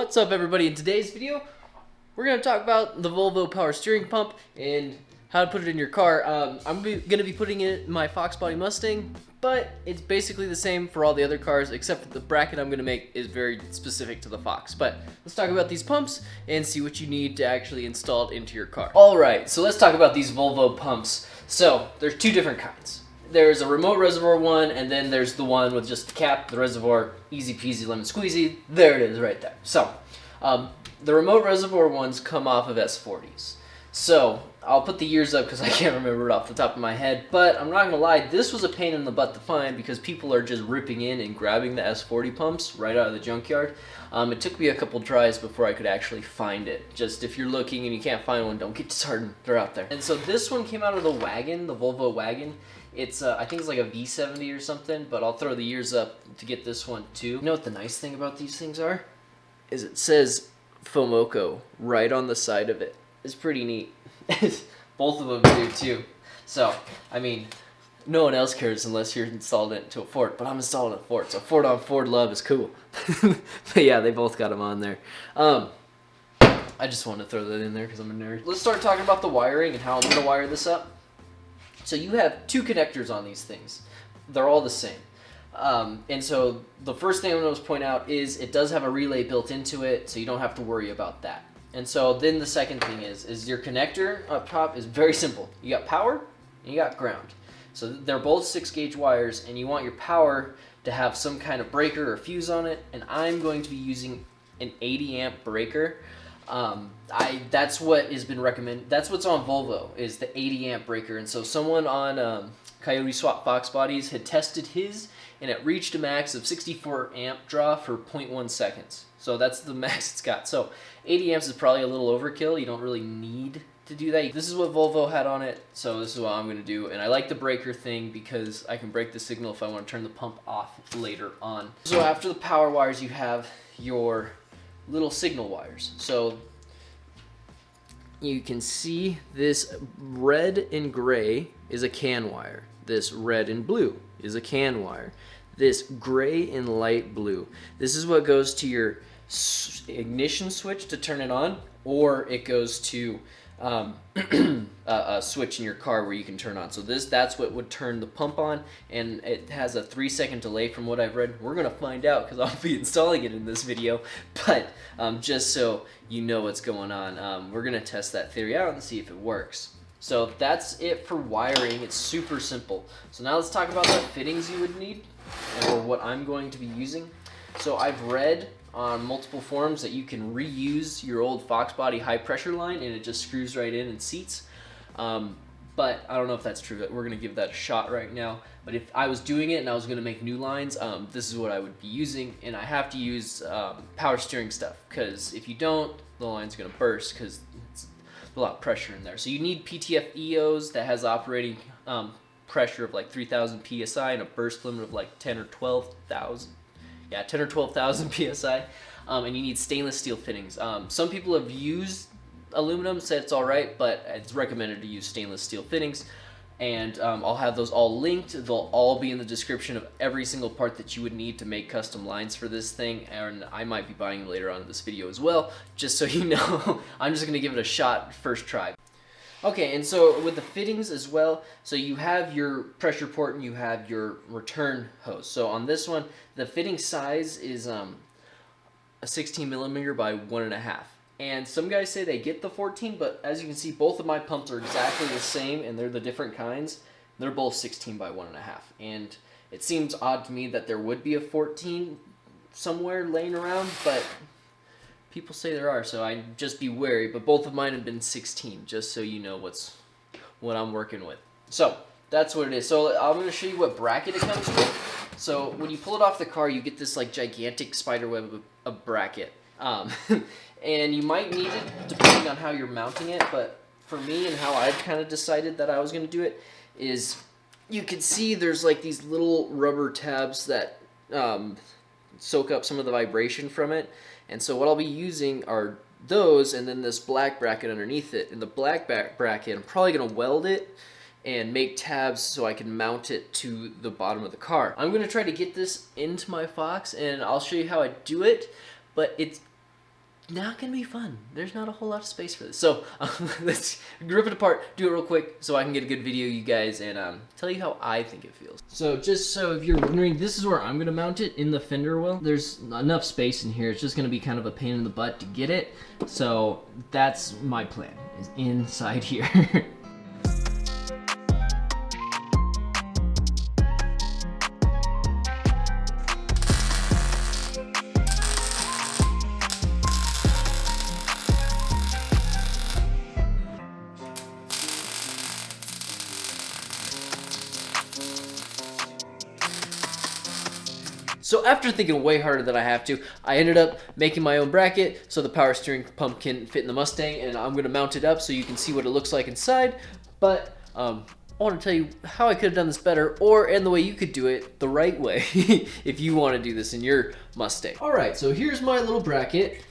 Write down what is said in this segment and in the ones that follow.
What's up, everybody? In today's video, we're going to talk about the Volvo power steering pump and how to put it in your car. I'm going to be putting it in my Foxbody Mustang, but it's basically the same for all the other cars, except for the bracket I'm going to make is very specific to the Fox. But let's talk about these pumps and see what you need to actually install it into your car. Alright, so let's talk about these Volvo pumps. So, there's two different kinds. There's a remote reservoir one, and then there's the one with just the cap, the reservoir, easy peasy lemon squeezy. There it is right there. So, the remote reservoir ones come off of S40s. So, I'll put the years up because I can't remember it off the top of my head, but I'm not going to lie, this was a pain in the butt to find because people are just ripping in and grabbing the S40 pumps right out of the junkyard. It took me a couple tries before I could actually find it. Just if you're looking and you can't find one, don't get disheartened. They're out there. And so this one came out of the wagon, the Volvo wagon. It's, I think it's like a V70 or something, but I'll throw the years up to get this one too. You know what the nice thing about these things are? Is it says Fomoco right on the side of it. It's pretty neat. Both of them do too. So, I mean, no one else cares unless you're installing it into a Ford, but I'm installing a Ford, so Ford on Ford love is cool. But yeah, they both got them on there. I just wanted to throw that in there because I'm a nerd. Let's start talking about the wiring and how I'm going to wire this up. So you have two connectors on these things. They're all the same. And so the first thing I'm going to point out is it does have a relay built into it, so you don't have to worry about that. And so then the second thing is your connector up top is very simple. You got power and you got ground. So they're both 6-gauge wires, and you want your power to have some kind of breaker or fuse on it, and I'm going to be using an 80 amp breaker. That's what has been recommended. That's what's on Volvo, is the 80 amp breaker. And so someone on Coyote Swap Foxbodies had tested his, and it reached a max of 64 amp draw for 0.1 seconds. So that's the max it's got. So 80 amps is probably a little overkill. You don't really need to do that. This is what Volvo had on it, so this is what I'm going to do. And I like the breaker thing because I can break the signal if I want to turn the pump off later on. So after the power wires, you have your little signal wires. So you can see this red and gray is a CAN wire. This red and blue is a CAN wire. This gray and light blue, this is what goes to your ignition switch to turn it on, or it goes to a switch in your car where you can turn on. So that's what would turn the pump on, and it has a 3-second delay from what I've read. We're gonna find out because I'll be installing it in this video, but just so you know what's going on, we're gonna test that theory out and see if it works. So that's it for wiring. It's super simple. So now let's talk about the fittings you would need, or what I'm going to be using. So I've read on multiple forums that you can reuse your old Foxbody high pressure line and it just screws right in and seats. But I don't know if that's true. We're going to give that a shot right now. But if I was doing it and I was going to make new lines, this is what I would be using. And I have to use power steering stuff, because if you don't, the line's going to burst because it's a lot of pressure in there. So you need PTF EOS that has operating pressure of like 3,000 PSI and a burst limit of like 10 or 12,000. Yeah, 10 or 12,000 PSI. And you need stainless steel fittings. Some people have used aluminum, said it's alright, but it's recommended to use stainless steel fittings. And I'll have those all linked. They'll all be in the description of every single part that you would need to make custom lines for this thing. And I might be buying them later on in this video as well, just so you know. I'm just going to give it a shot first try. Okay, and so with the fittings as well, so you have your pressure port and you have your return hose. So on this one, the fitting size is a 16 millimeter by 1.5. And some guys say they get the 14, but as you can see, both of my pumps are exactly the same, and they're the different kinds. They're both 16 by 1.5. And it seems odd to me that there would be a 14 somewhere laying around, but people say there are, so I just be wary. But both of mine have been 16, just so you know what I'm working with. So that's what it is. So I'm going to show you what bracket it comes with. So when you pull it off the car, you get this like gigantic spider web of bracket. And you might need it depending on how you're mounting it, but for me and how I've kind of decided that I was going to do it is, you can see there's like these little rubber tabs that soak up some of the vibration from it. And so what I'll be using are those, and then this black bracket underneath it. And the black bracket, I'm probably going to weld it and make tabs so I can mount it to the bottom of the car. I'm going to try to get this into my Fox, and I'll show you how I do it, but it's not gonna be fun. There's not a whole lot of space for this. So let's rip it apart, do it real quick so I can get a good video of you guys and tell you how I think it feels. So just so if you're wondering, this is where I'm gonna mount it in the fender well. There's enough space in here. It's just gonna be kind of a pain in the butt to get it. So that's my plan, is inside here. So after thinking way harder than I have to, I ended up making my own bracket so the power steering pump can fit in the Mustang, and I'm going to mount it up so you can see what it looks like inside. But I want to tell you how I could have done this better, and the way you could do it the right way if you want to do this in your Mustang. Alright, so here's my little bracket.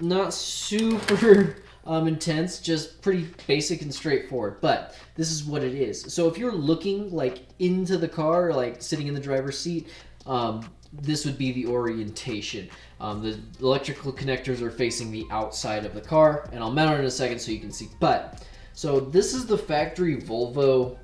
Not super intense, just pretty basic and straightforward, but this is what it is. So if you're looking like into the car, like sitting in the driver's seat, this would be the orientation. The electrical connectors are facing the outside of the car, and I'll mount it in a second so you can see. So this is the factory Volvo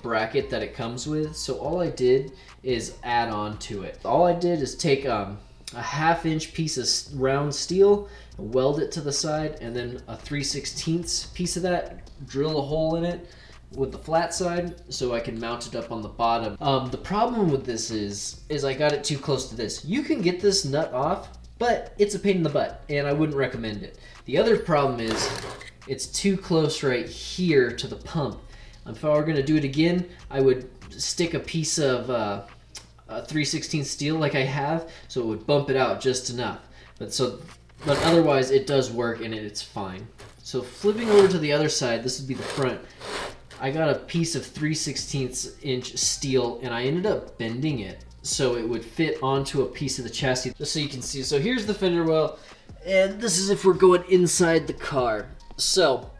bracket that it comes with. So all I did is add on to it. All I did is take a 1/2-inch piece of round steel, weld it to the side, and then a 3/16 piece of that, drill a hole in it with the flat side so I can mount it up on the bottom. The problem with this is I got it too close to this. You can get this nut off, but it's a pain in the butt, and I wouldn't recommend it. The other problem is it's too close right here to the pump. If I were gonna do it again, I would stick a piece of 3/16 steel like I have, so it would bump it out just enough. But otherwise it does work and it's fine. So flipping over to the other side, this would be the front. I got a piece of 3/16 steel and I ended up bending it so it would fit onto a piece of the chassis, just so you can see. So here's the fender well, and this is if we're going inside the car. So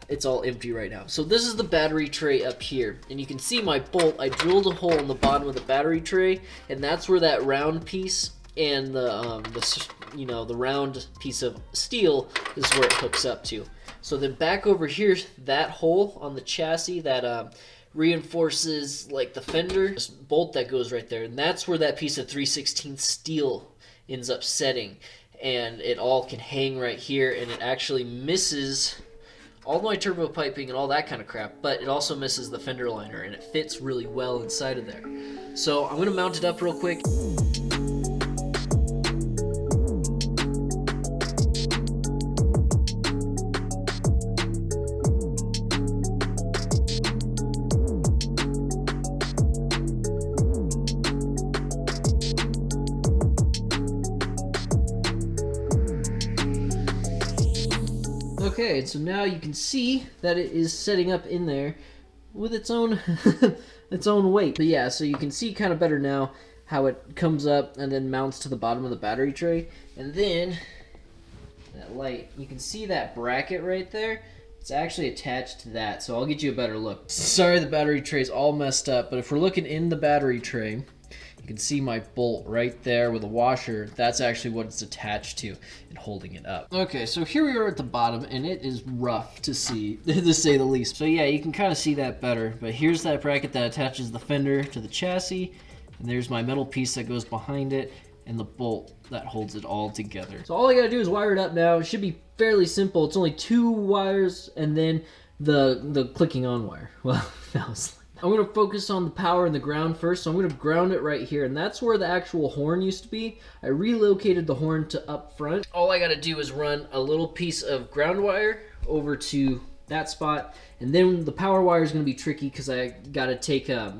it's all empty right now. So this is the battery tray up here, and you can see my bolt. I drilled a hole in the bottom of the battery tray, and that's where that round piece and the round piece of steel is where it hooks up to. So then back over here, that hole on the chassis that reinforces like the fender, this bolt that goes right there, and that's where that piece of 3/16 steel ends up setting, and it all can hang right here, and it actually misses all my turbo piping and all that kind of crap, but it also misses the fender liner, and it fits really well inside of there. So I'm gonna mount it up real quick. Okay, so now you can see that it is setting up in there with its own its own weight. But yeah, so you can see kind of better now how it comes up and then mounts to the bottom of the battery tray. And then that light, you can see that bracket right there. It's actually attached to that, so I'll get you a better look. Sorry the battery tray's all messed up, but if we're looking in the battery tray, you can see my bolt right there with a washer. That's actually what it's attached to and holding it up. Okay, so here we are at the bottom, and it is rough to see, to say the least. So yeah, you can kind of see that better. But here's that bracket that attaches the fender to the chassis, and there's my metal piece that goes behind it, and the bolt that holds it all together. So all I gotta do is wire it up now. It should be fairly simple. It's only 2 wires, and then the clicking on wire. Well, that was... I'm going to focus on the power and the ground first, so I'm going to ground it right here, and that's where the actual horn used to be. I relocated the horn to up front. All I got to do is run a little piece of ground wire over to that spot, and then the power wire is going to be tricky because I got to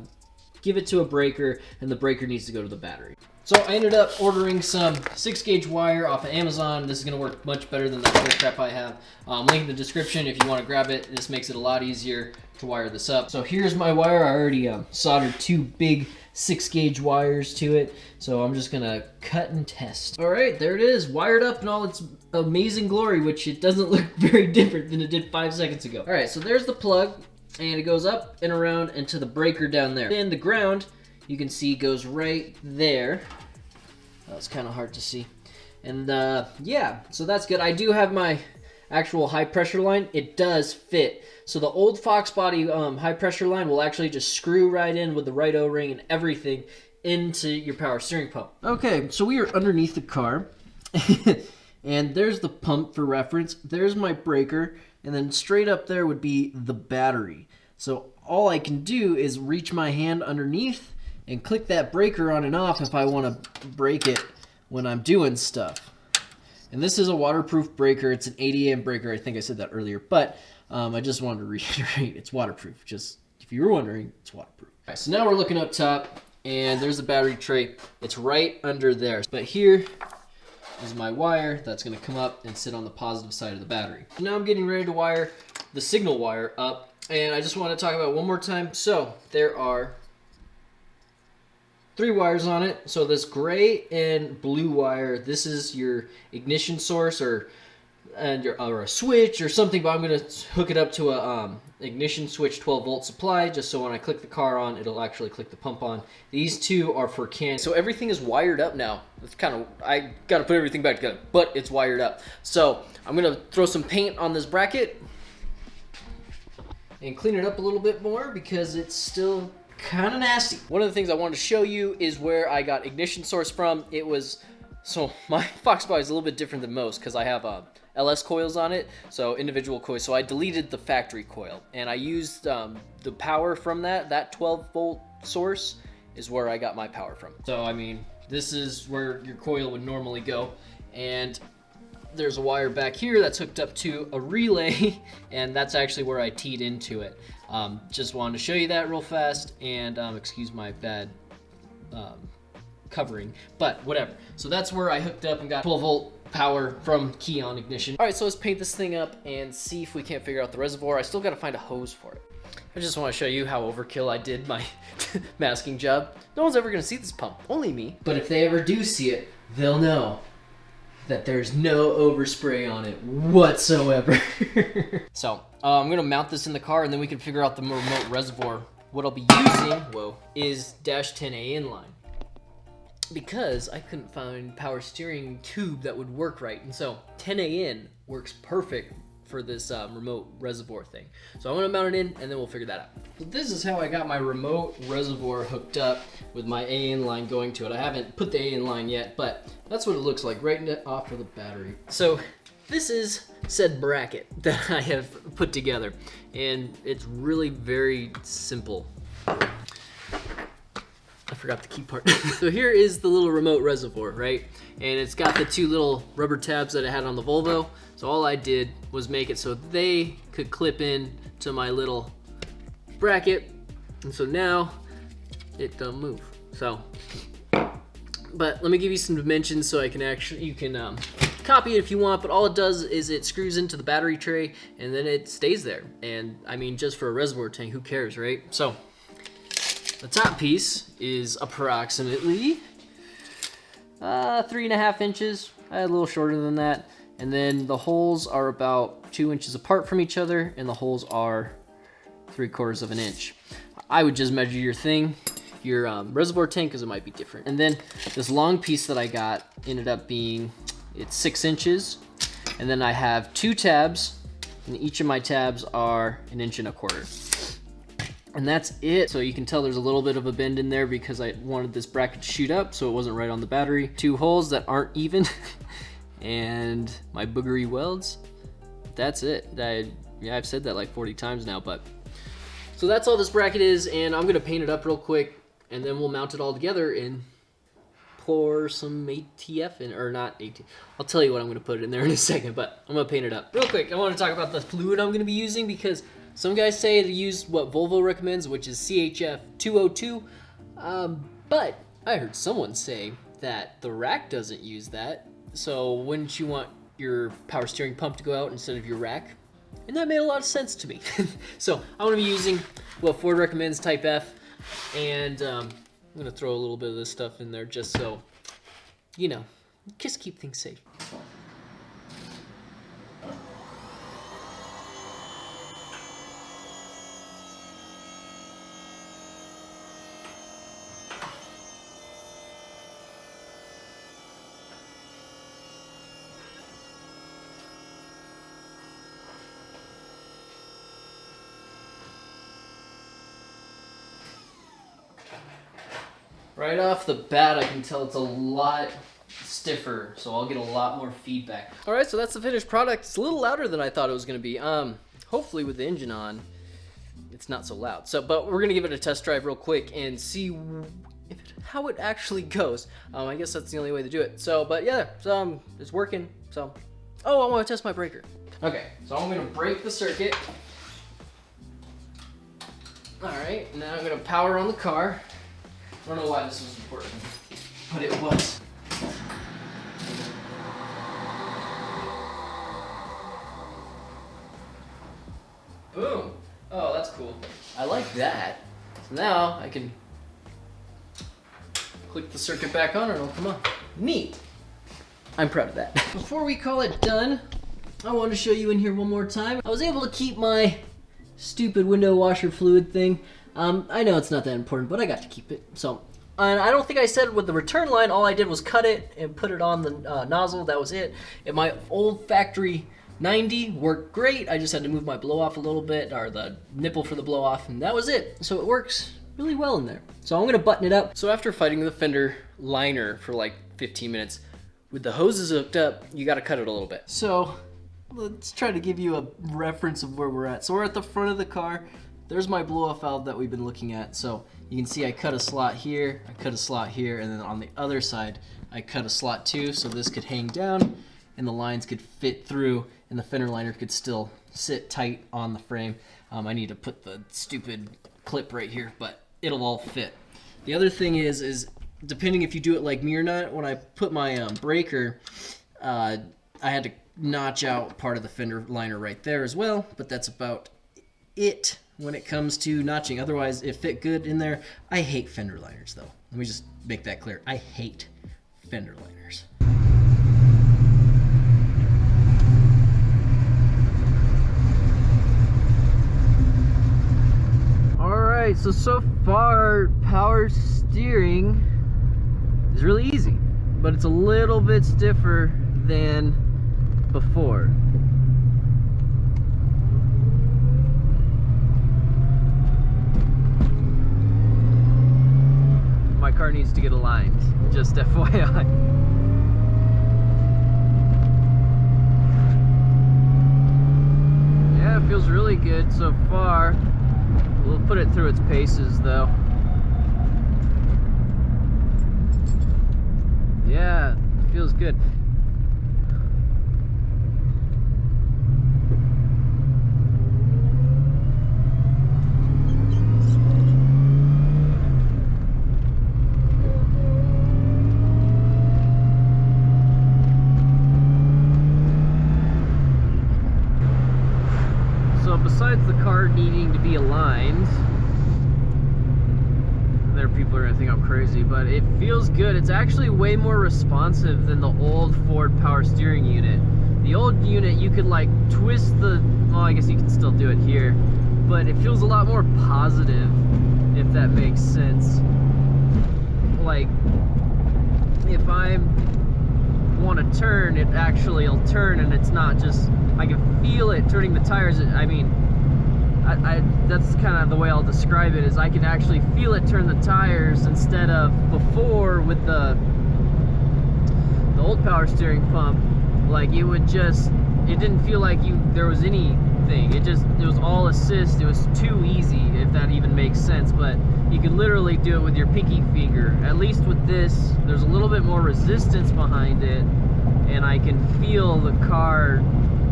give it to a breaker, and the breaker needs to go to the battery. So I ended up ordering some 6-gauge wire off of Amazon. This is going to work much better than that other crap I have. Link in the description if you want to grab it. This makes it a lot easier to wire this up. So here's my wire. I already soldered 2 big 6-gauge wires to it. So I'm just going to cut and test. All right, there it is, wired up in all its amazing glory, which it doesn't look very different than it did 5 seconds ago. All right, so there's the plug, and it goes up and around and to the breaker down there. Then the ground, you can see, goes right there. That was kind of hard to see. And yeah, so that's good. I do have my actual high pressure line. It does fit. So the old Foxbody high pressure line will actually just screw right in with the right O-ring and everything into your power steering pump. Okay, so we are underneath the car. And there's the pump for reference. There's my breaker. And then straight up there would be the battery. So all I can do is reach my hand underneath and click that breaker on and off if I want to break it when I'm doing stuff. And this is a waterproof breaker. It's an 80 amp breaker. I think I said that earlier, but I just wanted to reiterate it's waterproof. Just if you were wondering, it's waterproof. All right, so now we're looking up top, and there's the battery tray. It's right under there. But here is my wire that's going to come up and sit on the positive side of the battery. So now I'm getting ready to wire the signal wire up, and I just want to talk about it one more time. So there are 3 wires on it. So this gray and blue wire, this is your ignition source or a switch or something, but I'm going to hook it up to a ignition switch 12 volt supply, just so when I click the car on, it'll actually click the pump on. These 2 are for can. So everything is wired up now. It's kind of, I got to put everything back together, but it's wired up. So I'm going to throw some paint on this bracket and clean it up a little bit more because it's still kind of nasty. One of the things I wanted to show you is where I got ignition source from. It was, so my Foxbody is a little bit different than most because I have LS coils on it, so individual coils. So I deleted the factory coil and I used the power from that 12 volt source is where I got my power from. So I mean, this is where your coil would normally go, and there's a wire back here that's hooked up to a relay, and that's actually where I teed into it. Just wanted to show you that real fast, and excuse my bad covering, but whatever. So that's where I hooked up and got 12 volt power from key on ignition. All right, so let's paint this thing up and see if we can't figure out the reservoir. I still gotta find a hose for it. I just want to show you how overkill I did my masking job. No one's ever gonna see this pump, only me. But if they ever do see it, they'll know that there's no overspray on it whatsoever. So I'm gonna mount this in the car, and then we can figure out the remote reservoir. What I'll be using, is -10A inline, because I couldn't find power steering tube that would work right, and so 10A in works perfect for this remote reservoir thing. So I'm gonna mount it in, and then we'll figure that out. So this is how I got my remote reservoir hooked up with my A-in line going to it. I haven't put the A-in line yet, but that's what it looks like right off of the battery. So this is said bracket that I have put together, and it's really very simple. I forgot the key part. So here is the little remote reservoir, right? And it's got the 2 little rubber tabs that I had on the Volvo. So all I did was make it so they could clip in to my little bracket. And so now it don't move. So, but let me give you some dimensions so I can you can copy it if you want, but all it does is it screws into the battery tray and then it stays there. And I mean, just for a reservoir tank, who cares, right? So the top piece is approximately 3.5 inches. I had a little shorter than that. And then the holes are about 2 inches apart from each other, and the holes are 3/4 of an inch. I would just measure your thing, your reservoir tank, because it might be different. And then this long piece that I got ended up being, it's 6 inches. And then I have 2 tabs, and each of my tabs are 1.25 inches. And that's it. So you can tell there's a little bit of a bend in there because I wanted this bracket to shoot up so it wasn't right on the battery. 2 holes that aren't even and my boogery welds. That's it. I've said that like 40 times now, but so that's all this bracket is, and I'm gonna paint it up real quick and then we'll mount it all together and pour some ATF in, or not ATF. I'll tell you what I'm gonna put in there in a second, but I'm gonna paint it up real quick. I want to talk about the fluid I'm gonna be using because some guys say to use what Volvo recommends, which is CHF 202, but I heard someone say that the rack doesn't use that. So wouldn't you want your power steering pump to go out instead of your rack? And that made a lot of sense to me. So I'm gonna be using what Ford recommends, Type F, and I'm gonna throw a little bit of this stuff in there just so, you know, just keep things safe. Right off the bat, I can tell it's a lot stiffer, so I'll get a lot more feedback. All right, so that's the finished product. It's a little louder than I thought it was gonna be. Hopefully with the engine on, it's not so loud. So, but we're gonna give it a test drive real quick and see how it actually goes. I guess that's the only way to do it. So, but yeah, it's working. So, oh, I want to test my breaker. Okay, so I'm gonna break the circuit. All right, now I'm gonna power on the car. I don't know why this was important, but it was. Boom. Oh, that's cool. I like that. So now I can click the circuit back on and it'll come on. Neat. I'm proud of that. Before we call it done, I want to show you in here one more time. I was able to keep my stupid window washer fluid thing. I know it's not that important, but I got to keep it. So, and I don't think I said with the return line, all I did was cut it and put it on the nozzle. That was it. And my old factory 90 worked great. I just had to move my blow off a little bit, or the nipple for the blow off, and that was it. So it works really well in there. So I'm gonna button it up. So after fighting the fender liner for like 15 minutes, with the hoses hooked up, you gotta cut it a little bit. So let's try to give you a reference of where we're at. So we're at the front of the car. There's my blow off valve that we've been looking at. So you can see I cut a slot here, I cut a slot here, and then on the other side, I cut a slot too, so this could hang down and the lines could fit through and the fender liner could still sit tight on the frame. I need to put the stupid clip right here, but it'll all fit. The other thing is depending if you do it like me or not, when I put my breaker, I had to notch out part of the fender liner right there as well, but that's about it when it comes to notching. Otherwise, it fit good in there. I hate fender liners though. Let me just make that clear. I hate fender liners. Alright, so far power steering is really easy, but it's a little bit stiffer than before. My car needs to get aligned, just FYI. Yeah, it feels really good so far. We'll put it through its paces though. Yeah, it feels good. Besides the car needing to be aligned, there people are gonna think I'm crazy, but it feels good. It's actually way more responsive than the old Ford power steering unit. The old unit, you could like twist the, well, I guess you can still do it here, but it feels a lot more positive, if that makes sense. Like, if I want to turn, it actually will turn, and it's not just, I can feel it turning the tires. I mean, that's kind of the way I'll describe it, is I can actually feel it turn the tires, instead of before with the old power steering pump, like it would just, it didn't feel like there was anything. It was all assist. It was too easy, if that even makes sense, but you could literally do it with your pinky finger. At least with this, there's a little bit more resistance behind it, and I can feel the car,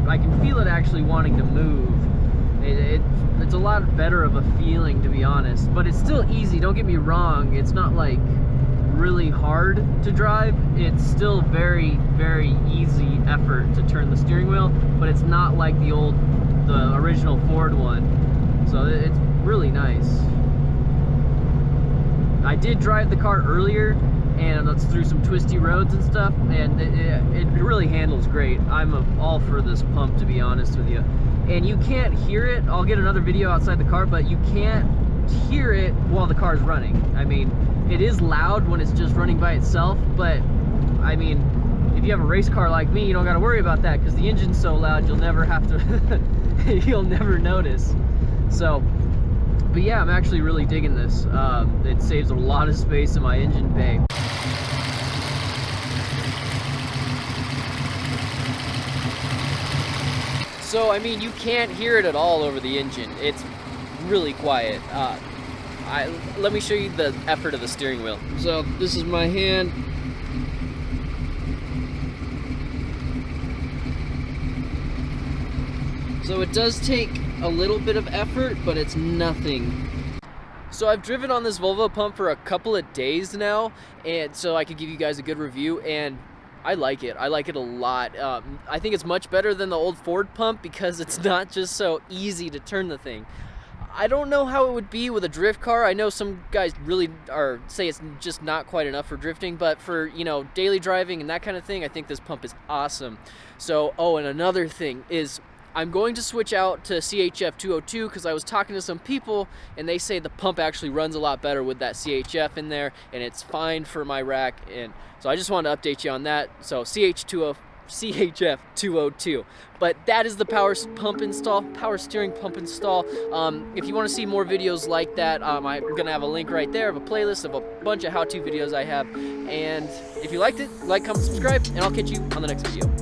I can feel it actually wanting to move. It's a lot better of a feeling, to be honest, but it's still easy, don't get me wrong. It's not like really hard to drive. It's still very, very easy effort to turn the steering wheel, but it's not like the original Ford one. So it's really nice. I did drive the car earlier, and that's through some twisty roads and stuff, and it really handles great. I'm all for this pump, to be honest with you. And you can't hear it. I'll get another video outside the car, but you can't hear it while the car's running. I mean, it is loud when it's just running by itself, but I mean, if you have a race car like me, you don't got to worry about that, because the engine's so loud, you'll never have to, you'll never notice. So But yeah, I'm actually really digging this. It saves a lot of space in my engine bay. So, I mean, you can't hear it at all over the engine. It's really quiet. Let me show you the effort of the steering wheel. So, this is my hand. So it does take a little bit of effort, but it's nothing. So I've driven on this Volvo pump for a couple of days now, and so I could give you guys a good review, and I like it. I like it a lot. I think it's much better than the old Ford pump because it's not just so easy to turn the thing. I don't know how it would be with a drift car. I know some guys really say it's just not quite enough for drifting, but for, you know, daily driving and that kind of thing, I think this pump is awesome. So, oh, and another thing is I'm going to switch out to CHF 202 because I was talking to some people and they say the pump actually runs a lot better with that CHF in there, and it's fine for my rack. And so I just wanted to update you on that. So CHF 202. But that is the power steering pump install. If you want to see more videos like that, I'm gonna have a link right there of a playlist of a bunch of how-to videos I have. And if you liked it, like, comment, subscribe, and I'll catch you on the next video.